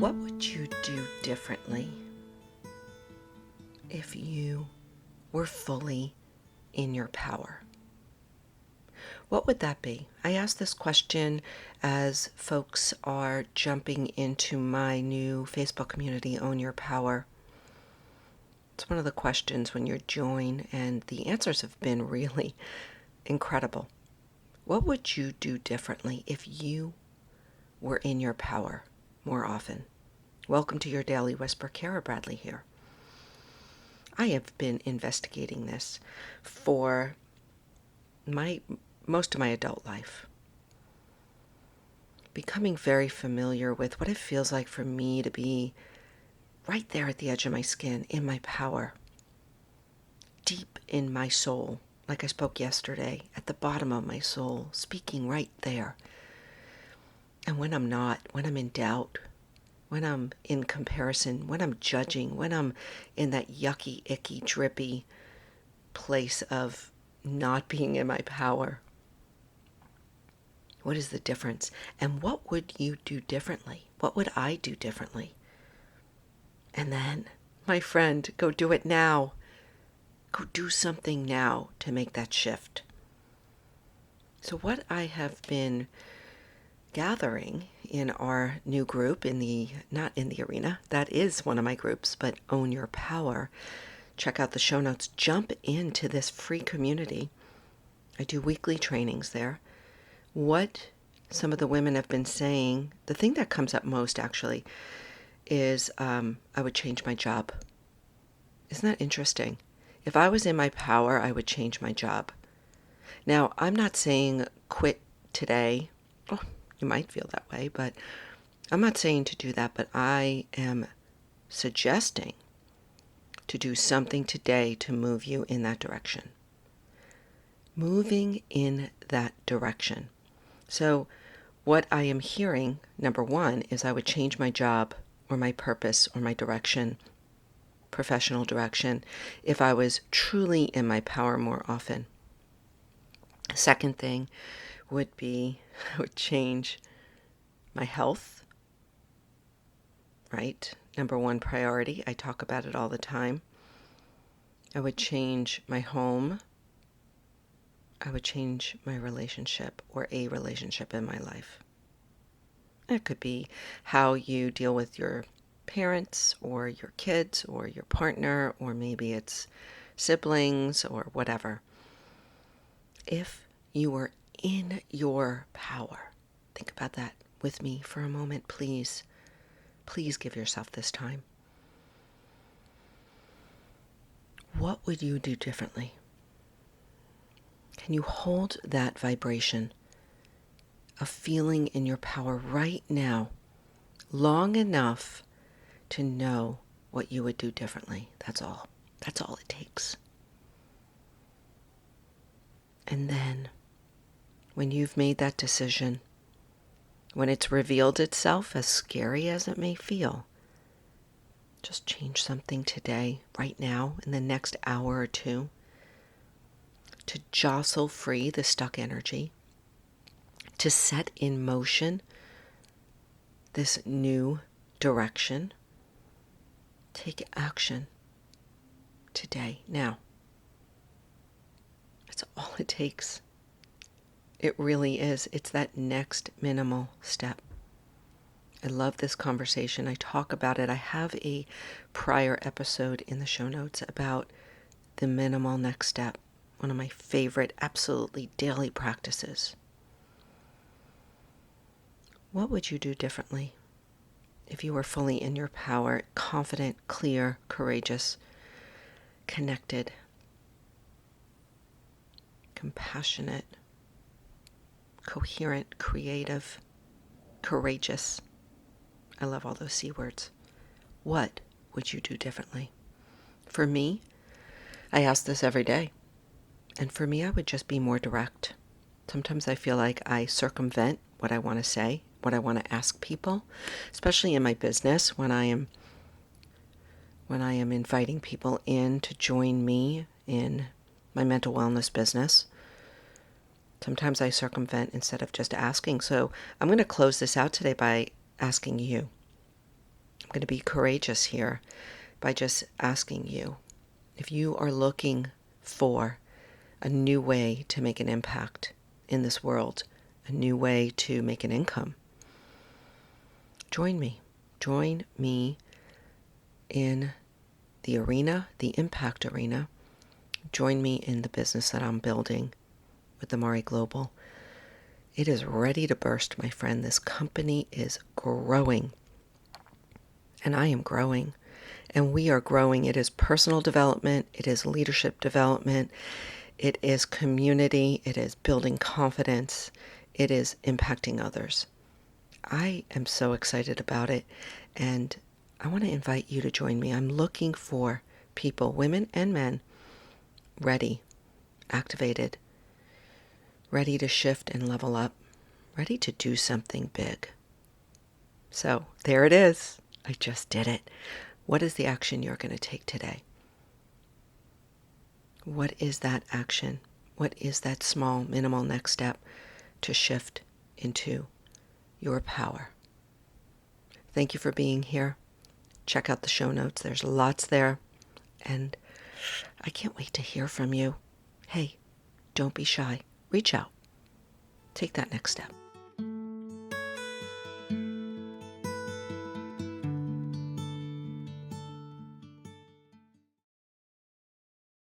What would you do differently if you were fully in your power? What would that be? I ask this question as folks are jumping into my new Facebook community, Own Your Power. It's one of the questions when you join, and the answers have been really incredible. What would you do differently if you were in your power more often? Welcome to your Daily Whisper. Kara Bradley here. I have been investigating this for most of my adult life. Becoming very familiar with what it feels like for me to be right there at the edge of my skin, in my power, deep in my soul, like I spoke yesterday, at the bottom of my soul, speaking right there. And when I'm not, when I'm in doubt, when I'm in comparison, when I'm judging, when I'm in that yucky, icky, drippy place of not being in my power, what is the difference? And what would you do differently? What would I do differently? And then, my friend, go do it now. Go do something now to make that shift. So what I have been gathering in our new group, not in the arena, that is one of my groups, but Own Your Power. Check out the show notes. Jump into this free community. I do weekly trainings there. What some of the women have been saying, the thing that comes up most actually is I would change my job. Isn't that interesting? If I was in my power, I would change my job. Now, I'm not saying quit today. Oh, you might feel that way, but I'm not saying to do that, but I am suggesting to do something today to move you in that direction. Moving in that direction. So what I am hearing, number one, is I would change my job or my purpose or my direction, professional direction, if I was truly in my power more often. Second thing would be I would change my health, right? Number one priority. I talk about it all the time. I would change my home. I would change my relationship or a relationship in my life. It could be how you deal with your parents or your kids or your partner, or maybe it's siblings or whatever. If you were in your power, think about that with me for a moment, please. Please give yourself this time. What would you do differently? Can you hold that vibration of feeling in your power right now long enough to know what you would do differently? That's all. That's all it takes. And then, when you've made that decision, when it's revealed itself, as scary as it may feel, just change something today, right now, in the next hour or two, to jostle free the stuck energy, to set in motion this new direction. Take action today, now. That's all it takes. It really is. It's that next minimal step. I love this conversation. I talk about it. I have a prior episode in the show notes about the minimal next step. One of my favorite, absolutely daily practices. What would you do differently if you were fully in your power, confident, clear, courageous, connected, compassionate, coherent, creative, courageous? I love all those C words. What would you do differently? For me, I ask this every day. And for me, I would just be more direct. Sometimes I feel like I circumvent what I want to say, what I want to ask people, especially in my business when I am inviting people in to join me in my mental wellness business. Sometimes I circumvent instead of just asking. So I'm going to close this out today by asking you, going to be courageous here by just asking you if you are looking for a new way to make an impact in this world, a new way to make an income. Join me. Join me in the arena, the impact arena. Join me in the business that I'm building with Amari Global. It is ready to burst, my friend. This company is growing. And I am growing. And we are growing. It is personal development. It is leadership development. It is community. It is building confidence. It is impacting others. I am so excited about it, and I want to invite you to join me. I'm looking for people, women and men, ready, activated, ready to shift and level up, ready to do something big. So there it is. I just did it. What is the action you're going to take today? What is that action? What is that small, minimal next step to shift into your power? Thank you for being here. Check out the show notes. There's lots there. And I can't wait to hear from you. Hey, don't be shy. Reach out. Take that next step.